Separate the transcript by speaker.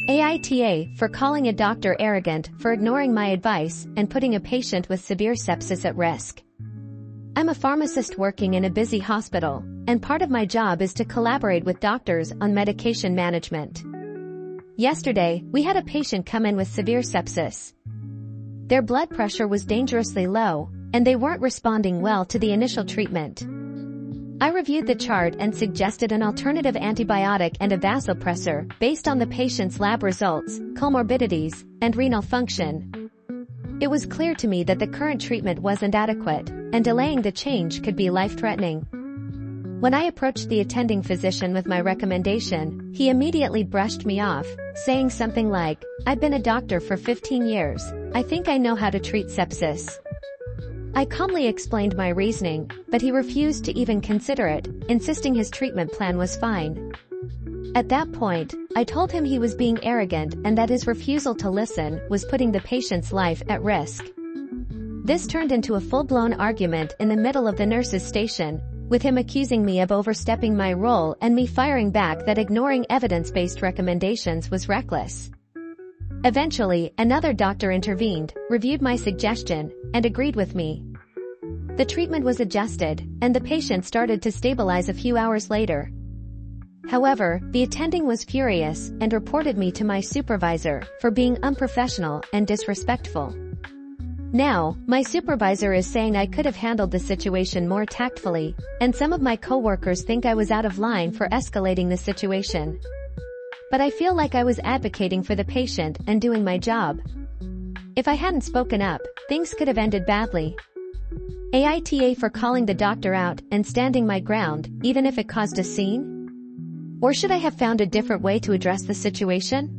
Speaker 1: AITA for calling a doctor arrogant for ignoring my advice and putting a patient with severe sepsis at risk. I'm a pharmacist working in a busy hospital, and part of my job is to collaborate with doctors on medication management. Yesterday, we had a patient come in with severe sepsis. Their blood pressure was dangerously low, and they weren't responding well to the initial treatment. I reviewed the chart and suggested an alternative antibiotic and a vasopressor based on the patient's lab results, comorbidities, and renal function. It was clear to me that the current treatment wasn't adequate, and delaying the change could be life-threatening. When I approached the attending physician with my recommendation, he immediately brushed me off, saying something like, "I've been a doctor for 15 years. I think I know how to treat sepsis." I calmly explained my reasoning, but he refused to even consider it, insisting his treatment plan was fine. At that point, I told him he was being arrogant and that his refusal to listen was putting the patient's life at risk. This turned into a full-blown argument in the middle of the nurse's station, with him accusing me of overstepping my role and me firing back that ignoring evidence-based recommendations was reckless. Eventually, another doctor intervened, reviewed my suggestion, and agreed with me. The treatment was adjusted, and the patient started to stabilize a few hours later. However, the attending was furious and reported me to my supervisor for being unprofessional and disrespectful. Now, my supervisor is saying I could have handled the situation more tactfully, and some of my coworkers think I was out of line for escalating the situation. But I feel like I was advocating for the patient and doing my job. If I hadn't spoken up, things could have ended badly. AITA for calling the doctor out and standing my ground, even if it caused a scene? Or should I have found a different way to address the situation?